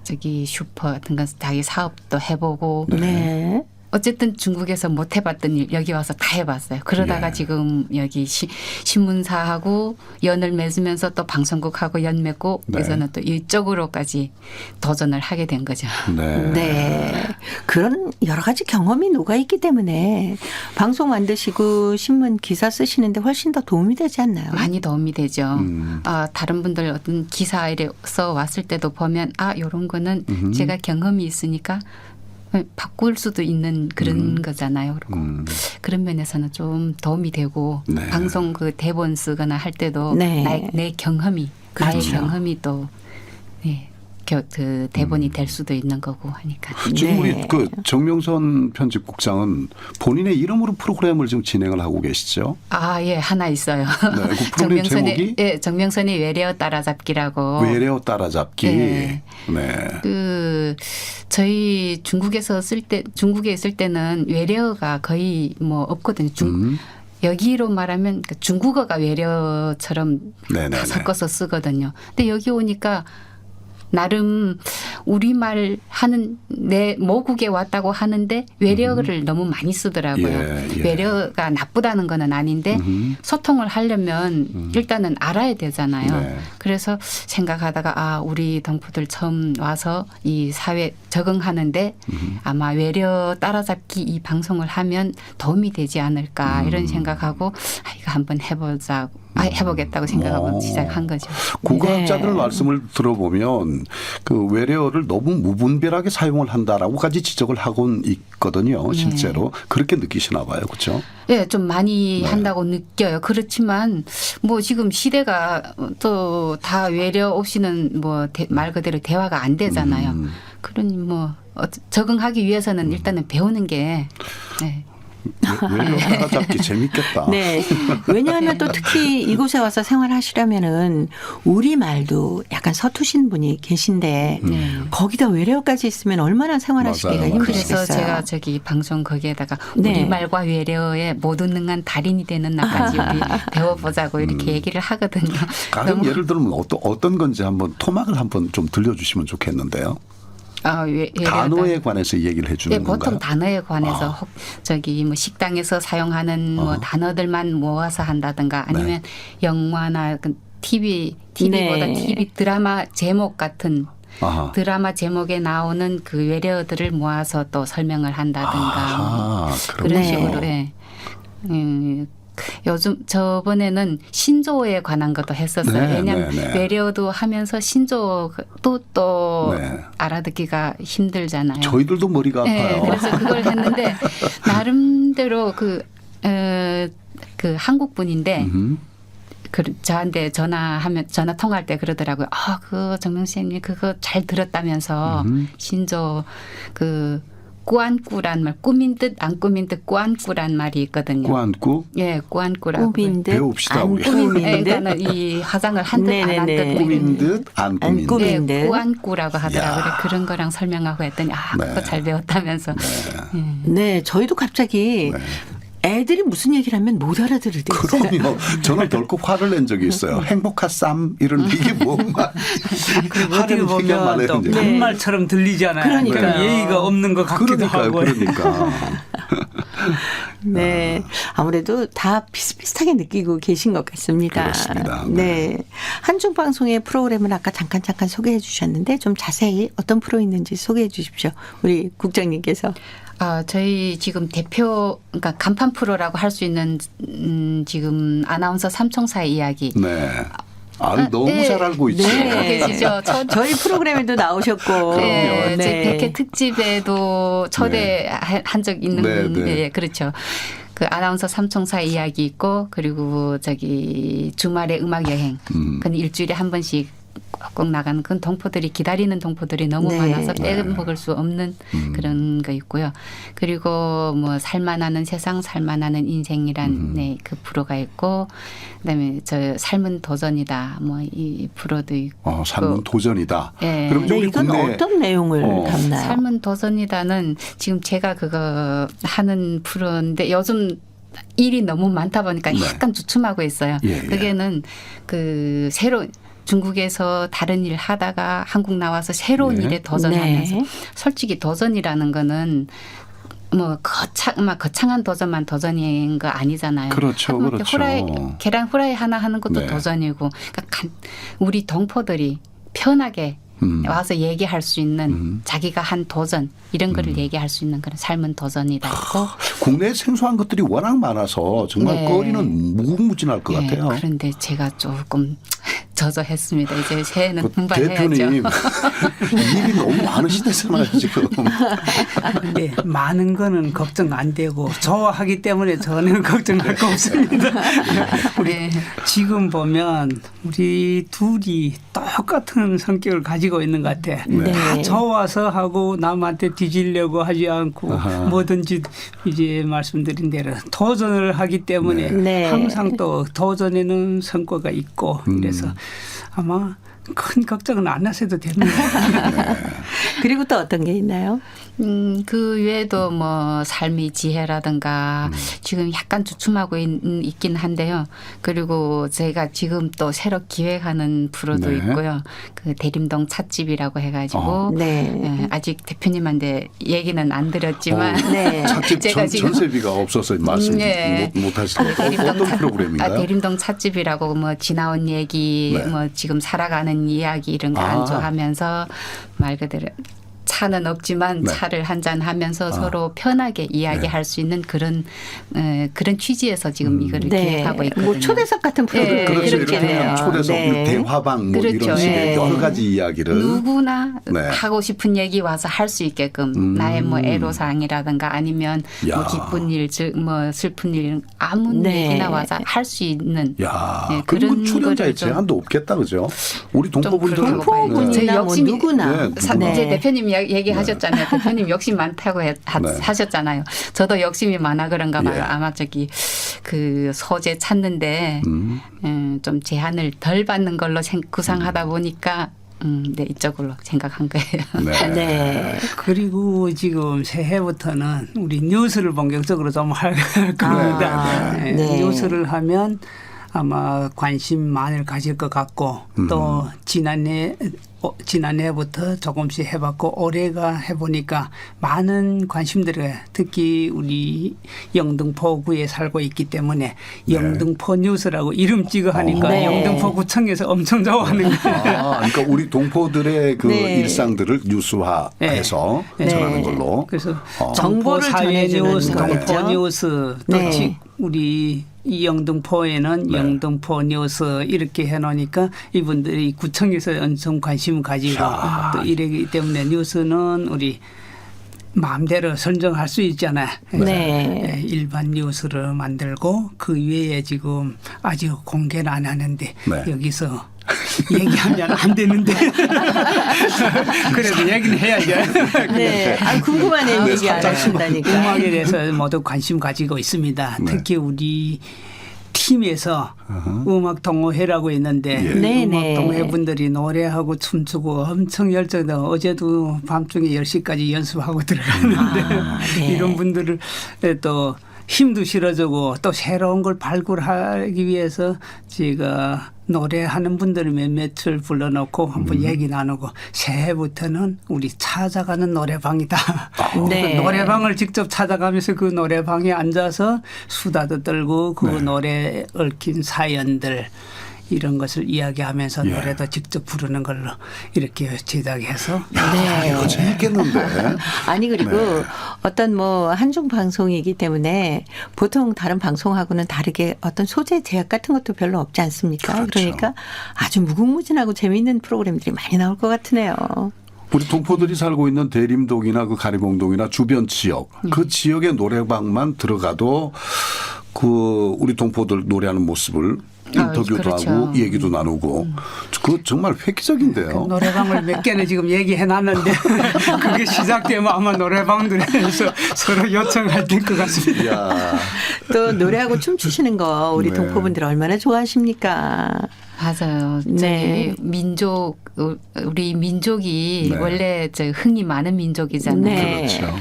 저기 슈퍼 같은 거 자기 사업도 해보고 네. 어쨌든 중국에서 못 해봤던 일 여기 와서 다 해봤어요. 그러다가 예. 지금 여기 신문사하고 연을 맺으면서 또 방송국하고 연 맺고 네. 그래서는 또 이쪽으로까지 도전을 하게 된 거죠. 네. 네. 그런 여러 가지 경험이 녹아있기 때문에 방송 만드시고 신문 기사 쓰시는데 훨씬 더 도움이 되지 않나요? 많이 도움이 되죠. 다른 분들 어떤 기사에서 왔을 때도 보면 이런 거는 제가 경험이 있으니까 바꿀 수도 있는 그런 거잖아요. 그리고 그런 면에서는 좀 도움이 되고 네. 방송 그 대본 쓰거나 할 때도 네. 내 경험이 나의 경험이 또 그 대본이 될 수도 있는 거고 하니까. 지금 네. 우리 그 정명선 편집국장은 본인의 이름으로 프로그램을 지금 진행을 하고 계시죠? 예, 하나 있어요. 네, 그 프로그램 제목이 정명선의 외래어 따라잡기라고. 외래어 따라잡기. 네. 네. 저희 중국에 있을 때는 외래어가 거의 뭐 없거든요. 여기로 말하면 중국어가 외래어처럼 네네네. 다 섞어서 쓰거든요. 근데 여기 오니까 나름 우리말 하는 내 모국에 왔다고 하는데 외래어를 너무 많이 쓰더라고요. 예, 예. 외래어가 나쁘다는 건 아닌데 소통을 하려면 일단은 알아야 되잖아요. 네. 그래서 생각하다가 우리 동포들 처음 와서 이 사회 적응하는데 아마 외래어 따라잡기 이 방송을 하면 도움이 되지 않을까 이런 생각하고 이거 한번 해보겠다고 생각하고 시작한 거죠. 국어학자들 네. 말씀을 들어보면 그 외래어를 너무 무분별하게 사용을 한다라고까지 지적을 하곤 있거든요. 실제로 그렇게 느끼시나 봐요, 그렇죠? 네, 좀 많이 한다고 느껴요. 그렇지만 뭐 지금 시대가 또 다 외래어 없이는 뭐 말 그대로 대화가 안 되잖아요. 그러니 뭐 적응하기 위해서는 일단은 배우는 게 네. 외래어 따라잡기 재밌겠다. 네. 왜냐하면 또 특히 이곳에 와서 생활하시려면은 우리말도 약간 서투신 분이 계신데 거기다 외래어까지 있으면 얼마나 생활하시기가 맞아요. 힘드시겠어요. 그래서 제가 저기 방송 거기에다가 네. 우리말과 외래어의 모든 능한 달인이 되는 날까지 우리 배워보자고 이렇게 얘기를 하거든요. 가령 너무 예를 들면 어떤 건지 한번 토막을 한번 좀 들려주시면 좋겠는데요. 단어에 관해서 얘기를 해주는 네, 보통 건가요? 단어에 관해서 저기 뭐 식당에서 사용하는 뭐 단어들만 모아서 한다든가 아니면 영화나 TV보다 네. TV 드라마 제목 같은 아하. 드라마 제목에 나오는 그 외래어들을 모아서 또 설명을 한다든가 그런 네. 식으로 해. 요즘 저번에는 신조어에 관한 것도 했었어요. 네, 왜냐하면 네, 네. 외래어도 하면서 신조어도 또 네. 알아듣기가 힘들잖아요. 저희들도 머리가 네, 아파요. 그래서 그걸 했는데 나름대로 그 한국 분인데 저한테 전화 통화할 때 그러더라고요. 그 정명쌤이 그거 잘 들었다면서 신조 꾸안꾸란 말, 꾸민 듯 안 꾸민 듯 꾸안꾸란 말이 있거든요. 꾸안꾸? 예, 꾸안꾸라고. 꾸민 듯 배웁시다, 안 우리. 꾸민 네, 듯. 그러니까 이 화장을 한 듯 안 한 네네네. 듯. 꾸민 듯 안 꾸민 듯. 꾸민 듯. 꾸안꾸라고 하더라고요. 야. 그런 거랑 설명하고 했더니 그거 네. 잘 배웠다면서. 네, 저희도 갑자기 애들이 무슨 얘기를 하면 못 알아들을 때 있어요. 그럼요. 저는 덜컥 화를 낸 적이 있어요. 행복하쌈 이런 이게 뭔가 그리고 어떻게 하려는 생각만 보면 또 했는데. 반말처럼 들리잖아요. 그러니까요. 그러니까 예의가 없는 것 같기도 그러니까요. 하고. 그러니까. 네. 아무래도 다 비슷비슷하게 느끼고 계신 것 같습니다. 그렇습니다. 네. 한중 방송의 프로그램을 아까 잠깐 소개해 주셨는데 좀 자세히 어떤 프로 있는지 소개해 주십시오. 우리 국장님께서. 저희 지금 그러니까 간판 프로라고 할 수 있는 지금 아나운서 삼총사의 이야기. 네. 너무 네. 잘 알고 있죠. 네. 계시죠. 저희 프로그램에도 나오셨고. 네, 네. 제 100회 특집에도 초대한 적 있는 네. 그렇죠. 그 아나운서 삼총사 이야기 있고 그리고 저기 주말에 음악 여행. 그건 일주일에 한 번씩 꼭 나가는 그건 기다리는 동포들이 너무 네. 많아서 빼먹을 수 없는 그런 거 있고요. 그리고 뭐 살만하는 세상 살만하는 인생이란 그 프로가 있고 그다음에 저 삶은 도전이다 뭐 이 프로도 있고 삶은 도전이다. 네. 그럼 네, 우리 이건 국내 어떤 내용을 담나요? 삶은 도전이다는 지금 제가 그거 하는 프로인데 요즘 일이 너무 많다 보니까 약간 주춤하고 있어요. 그게는 중국에서 다른 일 하다가 한국 나와서 새로운 일에 도전하면서 솔직히 도전이라는 거는 뭐 거창한 도전만 도전인 거 아니잖아요. 그렇죠. 계란 후라이 하나 하는 것도 네. 도전이고 그러니까 우리 동포들이 편하게 와서 얘기할 수 있는 자기가 한 도전 이런 거를 얘기할 수 있는 그런 삶은 도전이다 있고 국내에 생소한 것들이 워낙 많아서 정말 거리는 무궁무진할 것 같아요. 그런데 제가 조금 저조했습니다. 이제 새해는 분발해야죠. 대표님 일이 너무 많으시대잖아요 지금. 네, 많은 거는 걱정 안 되고 좋아하기 때문에 저는 걱정할 거 없습니다. 우리 지금 보면 우리 둘이 똑같은 성격을 가지고 있는 것 같아. 다 좋아서 하고 남한테 뒤지려고 하지 않고 뭐든지 이제 말씀드린 대로 도전을 하기 때문에 항상 또 도전에는 성과가 있고 그래서 아마 큰 걱정은 안 하셔도 됩니다. 그리고 또 어떤 게 있나요? 그 외에도 뭐 삶의 지혜라든가 지금 약간 주춤하고 있긴 한데요. 그리고 제가 지금 또 새로 기획하는 프로도 네. 있고요. 그 대림동 찻집이라고 해가지고 네. 예, 아직 대표님한테 얘기는 안 드렸지만 네. 찻집 제가 지금 전세비가 없어서 말씀 네. 못 하시는 어떤 프로그램인가요? 대림동 찻집이라고 뭐 지나온 얘기, 네. 뭐 지금 살아가는 이야기 이런 거 안주하면서 말 그대로 차는 없지만 네. 차를 한잔 하면서 서로 편하게 이야기할 수 있는 그런 취지에서 지금 이거를 기획하고 있거든요. 뭐 초대석 같은 프로그램 네, 그렇죠. 그렇겠네요. 이렇게 초대석, 네. 대화방 뭐 그렇죠. 이런 식의 네. 여러 가지 이야기를 누구나 네. 하고 싶은 얘기 와서 할 수 있게끔 나의 뭐 애로사항이라든가 아니면 야. 뭐 기쁜 일, 뭐 슬픈 일 아무 네. 얘기나 와서 할 수 있는 야, 네, 그리고 그런 출연자의 거를 좀 제한도 없겠다, 그죠? 우리 동포분들 그렇다고 봐요. 동포분이나 제 뭐 욕심이- 누구나. 네, 이제 대표님 얘기하셨잖아요. 대표님 욕심 많다고 하셨잖아요. 저도 욕심이 많아 그런가 봐요. 예. 아마 저기 그 소재 찾는데 좀 제한을 덜 받는 걸로 구상하다 보니까 네, 이쪽으로 생각한 거예요. 네. 네. 그리고 지금 새해부터는 우리 뉴스를 본격적으로 좀 할 겁니다. 네. 네. 네. 뉴스를 하면 아마 관심 많이 가질 것 같고 또 지난해부터 조금씩 해봤고 올해가 해보니까 많은 관심들을 특히 우리 영등포구에 살고 있기 때문에 영등포 뉴스라고 이름 찍어 하니까 네. 영등포 구청에서 엄청 좋아하는 거예요. 아, 그러니까 우리 동포들의 그 네. 일상들을 뉴스화해서 네. 전하는 네. 걸로. 그래서 정보를 동포 사회 전해주는 뉴스, 거겠죠? 동포 뉴스, 또 네. 우리 이 영등포에는 네. 영등포 뉴스 이렇게 해놓으니까 이분들이 구청에서 엄청 관심 가지고 또 이러기 때문에 뉴스는 우리 마음대로 선정할 수 있잖아요. 그래서 네. 일반 뉴스를 만들고 그 외에 지금 아직 공개는 안 하는데 네. 여기서 얘기하면 안 되는데 그래도 얘기는 해야죠. 네. 아, 궁금하네요. 네, 얘기 안 살짝만. 하신다니까. 음악에 대해서 모두 관심 가지고 있습니다. 네. 특히 우리 팀에서 음악 동호회라고 있는데 예. 네, 음악 네. 동호회 분들이 노래하고 춤추고 엄청 열정다. 어제도 밤중에 10시까지 연습하고 들어갔는데 네. 이런 분들을 또 힘도 실어주고 또 새로운 걸 발굴하기 위해서 제가 노래하는 분들을 몇몇을 불러놓고 한번 얘기 나누고 새해부터는 우리 찾아가는 노래방이다. 네. 그 노래방을 직접 찾아가면서 그 노래방에 앉아서 수다도 떨고 그 노래에 얽힌 사연들 이런 것을 이야기하면서 예. 노래도 직접 부르는 걸로 이렇게 제작해서 야, 이거 재밌겠는데. 아니 그리고 네. 어떤 뭐 한중 방송이기 때문에 보통 다른 방송하고는 다르게 어떤 소재 제약 같은 것도 별로 없지 않습니까? 그렇죠. 그러니까 아주 무궁무진하고 재미있는 프로그램들이 많이 나올 것 같으네요. 우리 동포들이 살고 있는 대림동이나 그 가리봉동이나 주변 지역, 그 지역의 노래방만 들어가도 그 우리 동포들 노래하는 모습을 인터뷰도 그렇죠. 하고 얘기도 나누고 그 정말 획기적인데요. 노래방을 몇 개는 지금 얘기해 놨는데 그게 시작되면 아마 노래방들에서 서로 요청할 될 것 같습니다. 이야. 또 노래하고 춤추시는 거 우리 네. 동포분들 얼마나 좋아하십니까? 맞아요. 네. 우리 민족이 네. 원래 흥이 많은 민족이잖아요. 네. 그렇죠.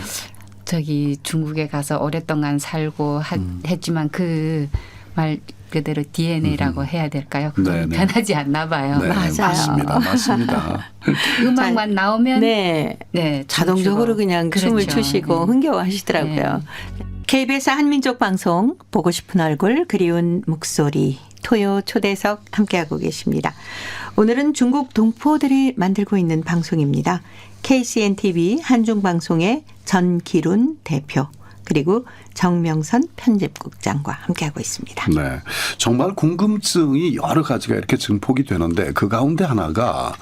저기 중국에 가서 오랫동안 살고 했지만 그 말 그대로 DNA라고 해야 될까요? 그건 네네. 변하지 않나 봐요. 네, 맞아요. 맞습니다. 맞습니다. 음악만 나오면 네. 네, 자동적으로 춤추고. 그냥 춤을 그렇죠. 추시고 네. 흥겨워하시더라고요. KBS 한민족 방송 보고 싶은 얼굴 그리운 목소리 토요 초대석 함께하고 계십니다. 오늘은 중국 동포들이 만들고 있는 방송입니다. KCNTV 한중방송의 전기룬 대표 그리고 정명선 편집국장과 함께하고 있습니다. 네. 정말 궁금증이 여러 가지가 이렇게 증폭이 되는데 그 가운데 하나가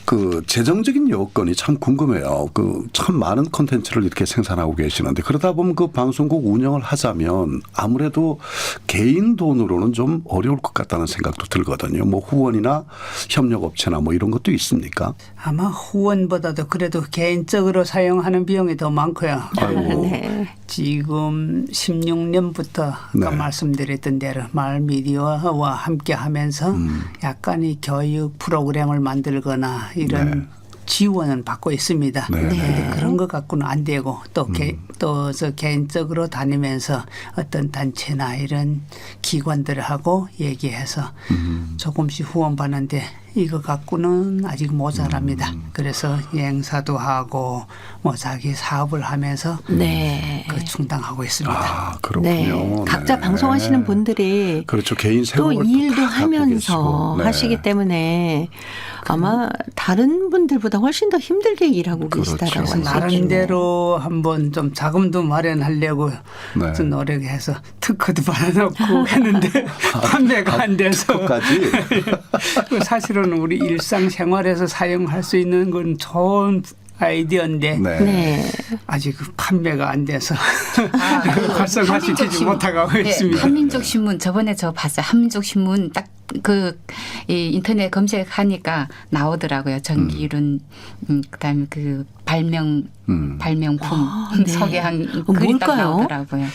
그 재정적인 여건이 참 궁금해요. 그 참 많은 콘텐츠를 이렇게 생산하고 계시는데 그러다 보면 그 방송국 운영을 하자면 아무래도 개인 돈으로는 좀 어려울 것 같다는 생각도 들거든요. 뭐 후원이나 협력업체나 뭐 이런 것도 있습니까? 아마 후원보다도 그래도 개인적으로 사용하는 비용이 더 많고요. 그리고 네. 지금 16년부터 아까 네. 말씀드렸던 대로 마을 미디어와 함께 하면서 약간의 교육 프로그램을 만들거나 이런 네. 지원은 받고 있습니다. 네. 그런데 그런 것 갖고는 안 되고 또 저 개인적으로 다니면서 어떤 단체나 이런 기관들하고 얘기해서 조금씩 후원 받는데 이거 갖고는 아직 모자랍니다. 그래서 행사도 하고 뭐 자기 사업을 하면서 네. 그 충당하고 있습니다. 아, 그렇군요. 네. 각자 네. 방송하시는 분들이 그렇죠. 개인 또 생활을 이 일도 다 갖고 하면서 계시고. 네. 하시기 때문에 아마 다른 분들보다 훨씬 더 힘들게 일하고 그렇죠. 계시다라고 그래서 할 수 있겠네요. 나름대로 한번 좀 자금도 마련하려고 네. 좀 노력해서 특허도 받아놓고 했는데 판매가 안 돼서 끝까지. 사실은 우리 일상생활에서 사용할 수 있는 건 좋은 아이디어인데 네. 네. 아직 판매가 안 돼서 활성화시키지 못하고 있습니다. 한민족 신문 저번에 저 봤어요. 한민족 신문 딱 그 인터넷 검색하니까 나오더라고요. 전기룬 그다음에 그 발명품 네. 소개한 글이 딱 뭘까요? 나오더라고요.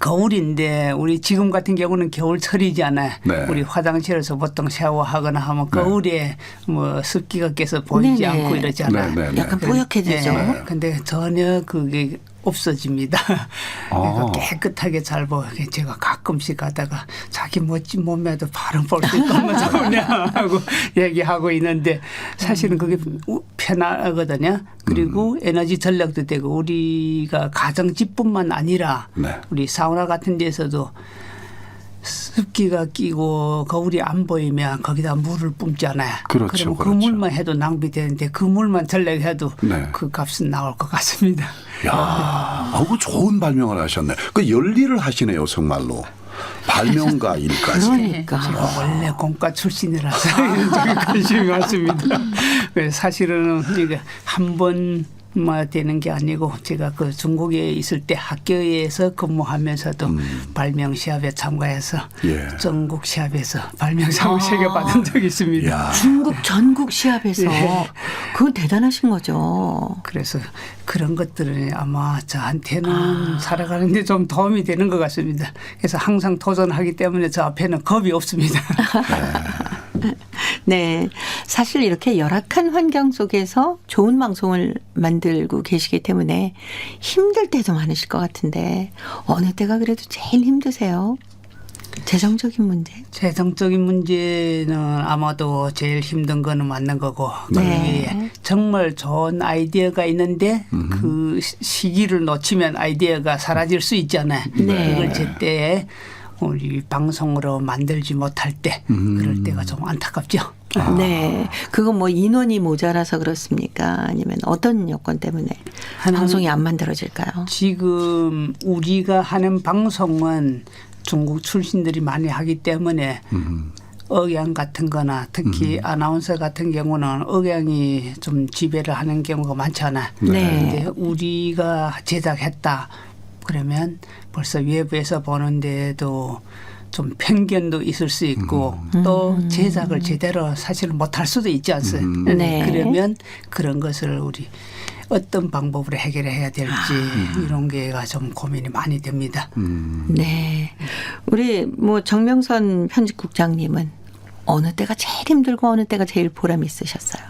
겨울인데 우리 지금 같은 경우는 겨울철이잖아요. 네. 우리 화장실에서 보통 샤워하거나 하면 겨울에 뭐 습기가 깨서 보이지 네네. 않고 이러잖아요. 네, 네, 네. 약간 뽀얗해지죠. 네. 근데 전혀 그게 없어집니다. 그러니까 깨끗하게 잘 보이게 제가 가끔씩 가다가 자기 멋진 몸매도 바로 볼 수 있다면 좋으냐 하고 얘기하고 있는데 사실은 그게 편하거든요. 그리고 에너지 전략도 되고 우리가 가정집뿐만 아니라 네. 우리 사우나 같은 데서도 습기가 끼고 거울이 안 보이면 거기다 물을 뿜잖아요. 그렇죠, 그러면 그 그렇죠. 물만 해도 낭비되는데 그 물만 전략해도 네. 그 값은 나올 것 같습니다. 야, 아우 좋은 발명을 하셨네. 그 열일을 하시네요, 정말로. 발명가일까지. 그러니까. 제가 원래 공과 출신이라서 이런 쪽에 관심이 많습니다. 그래서 사실은 이게 한 번만 되는 게 아니고 제가 그 중국에 있을 때 학교에서 근무하면서도 발명 시합에 참가해서 예. 전국 시합에서 발명상을 3개 받은 적이 있습니다. 야. 중국 전국 시합에서 예. 그건 대단하신 거죠. 그래서 그런 것들은 아마 저한테는 살아가는 데 좀 도움이 되는 것 같습니다. 그래서 항상 도전하기 때문에 저 앞에는 겁이 없습니다. 네. 사실 이렇게 열악한 환경 속에서 좋은 방송을 만들고 계시기 때문에 힘들 때도 많으실 것 같은데 어느 때가 그래도 제일 힘드세요? 재정적인 문제? 재정적인 문제는 아마도 제일 힘든 거는 맞는 거고 네. 그게 정말 좋은 아이디어가 있는데 그 시기를 놓치면 아이디어가 사라질 수 있잖아요. 네. 그걸 제때 우리 방송으로 만들지 못할 때 그럴 때가 좀 안타깝죠. 네. 그건 뭐 인원이 모자라서 그렇습니까? 아니면 어떤 여건 때문에 방송이 안 만들어질까요? 지금 우리가 하는 방송은 중국 출신들이 많이 하기 때문에 억양 같은 거나 특히 아나운서 같은 경우는 억양이 좀 지배를 하는 경우가 많잖아요. 네. 근데 우리가 제작했다 그러면 벌써 외부에서 보는데도 좀 편견도 있을 수 있고 또 제작을 제대로 사실은 못할 수도 있지 않습니까? 네. 그러면 그런 것을 우리 어떤 방법으로 해결해야 될지 이런 게가 좀 고민이 많이 됩니다. 네. 우리 뭐 정명선 편집국장님은 어느 때가 제일 힘들고 어느 때가 제일 보람 있으셨어요?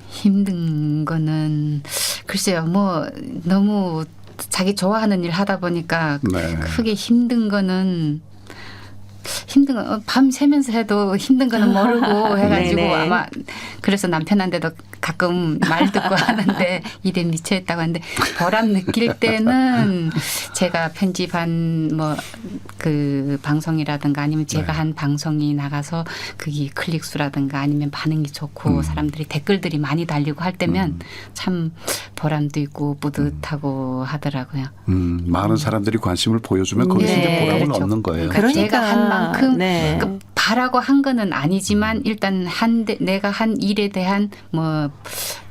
힘든 거는 글쎄요. 뭐 너무 자기 좋아하는 일 하다 보니까 네. 크게 힘든 거는 밤 새면서 해도 힘든 거는 모르고 해가지고 네네. 아마 그래서 남편한테도 가끔 말 듣고 하는데 일에 미쳐있다고 하는데 보람 느낄 때는 제가 편집한 뭐 그 방송이라든가 아니면 제가 한 방송이 나가서 그게 클릭 수라든가 아니면 반응이 좋고 사람들이 댓글들이 많이 달리고 할 때면 참 보람도 있고 뿌듯하고 하더라고요. 많은 사람들이 관심을 보여주면 거기서 네. 이제 보람을 그렇죠. 얻는 거예요. 그러니까. 제가 한 만큼 네. 그 바라고 한 거는 아니지만 일단 내가 한 일에 대한 뭐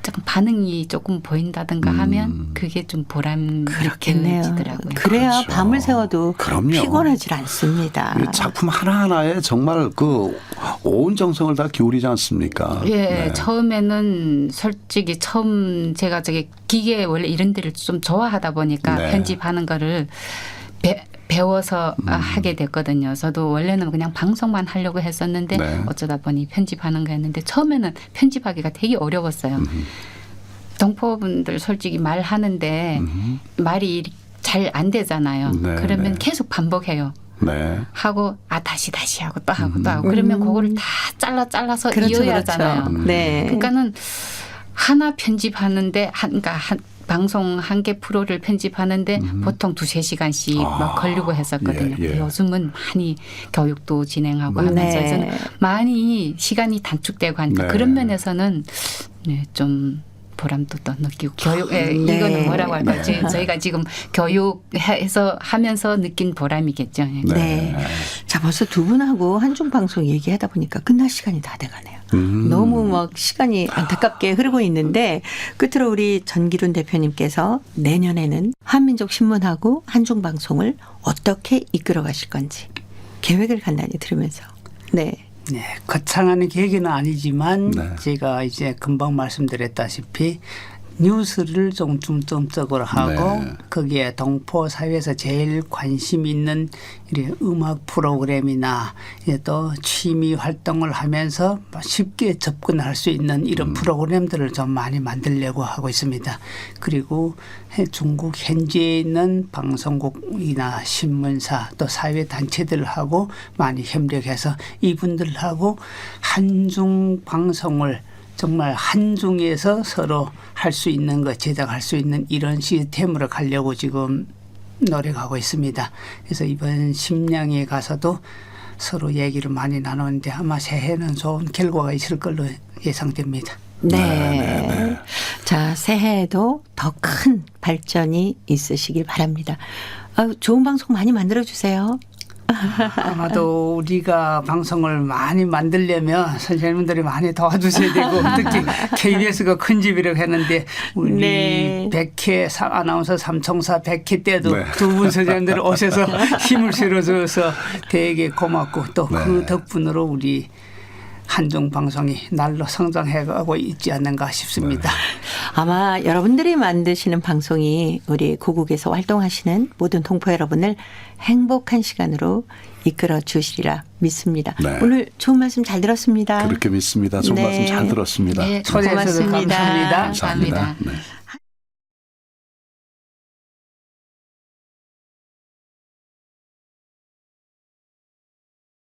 조금 반응이 조금 보인다든가 하면 그게 좀 보람 그렇겠네요. 느껴지더라고요. 그래야 그렇죠. 밤을 새워도 그럼요. 피곤하질 않습니다. 이 작품 하나하나에 정말 그 온 정성을 다 기울이지 않습니까? 예, 네. 처음에는 솔직히 제가 저기 기계 원래 이런 데를 좀 좋아하다 보니까 네. 편집하는 거를 배워서 하게 됐거든요. 저도 원래는 그냥 방송만 하려고 했었는데 네. 어쩌다 보니 편집하는 거 했는데 처음에는 편집하기가 되게 어려웠어요. 동포분들 솔직히 말하는데 말이 잘 안 되잖아요. 네, 그러면 네. 계속 반복해요. 네. 하고 다시 하고 또 하고 또 하고 그러면 그거를 다 잘라서 이어야 하잖아요. 네. 그러니까는 하나 편집하는데 그러니까 방송 한 개 프로를 편집하는데 보통 2-3시간씩 막 걸리고 했었거든요. 예, 예. 요즘은 많이 교육도 진행하고 하면서 네. 저는 많이 시간이 단축되고 하니까 네. 그런 면에서는 네, 좀 보람도 또 느끼고 교육에 네. 이거는 뭐라고 할까 저희가 지금 교육해서 하면서 느낀 보람이겠죠. 네. 네. 자, 벌써 두 분하고 한중 방송 얘기하다 보니까 끝날 시간이 다 돼가네요. 너무 막 시간이 안타깝게 흐르고 있는데 끝으로 우리 전기룬 대표님께서 내년에는 한민족 신문하고 한중 방송을 어떻게 이끌어 가실 건지 계획을 간단히 들으면서. 네. 네, 거창한 계획은 아니지만 네. 제가 이제 금방 말씀드렸다시피 뉴스를 좀 중점적으로 하고 네. 거기에 동포 사회에서 제일 관심 있는 이런 음악 프로그램이나 이제 또 취미 활동을 하면서 쉽게 접근할 수 있는 이런 프로그램들을 좀 많이 만들려고 하고 있습니다. 그리고 중국 현지에 있는 방송국이나 신문사 또 사회 단체들하고 많이 협력해서 이분들하고 한중 방송을 정말 한중에서 서로 할 수 있는 것, 제작할 수 있는 이런 시스템으로 가려고 지금 노력하고 있습니다. 그래서 이번 심양에 가서도 서로 얘기를 많이 나누는데 아마 새해는 좋은 결과가 있을 걸로 예상됩니다. 네. 자, 새해에도 더 큰 발전이 있으시길 바랍니다. 좋은 방송 많이 만들어 주세요. 아마도 우리가 방송을 많이 만들려면 선생님들이 많이 도와주셔야 되고 특히 KBS가 큰 집이라고 했는데 우리 네. 백회 아나운서 삼총사 100회 때도 네. 두 분 선생님들이 오셔서 힘을 실어줘서 되게 고맙고 또 그 네. 덕분으로 우리 한중 방송이 날로 성장해가고 있지 않는가 싶습니다. 아마 여러분들이 만드시는 방송이 우리 고국에서 활동하시는 모든 동포 여러분을 행복한 시간으로 이끌어 주시리라 믿습니다. 네. 오늘 좋은 말씀 잘 들었습니다. 그렇게 믿습니다. 좋은 네. 말씀 잘 들었습니다. 네, 초대해 주셔서 고맙습니다. 감사합니다. 감사합니다. 네.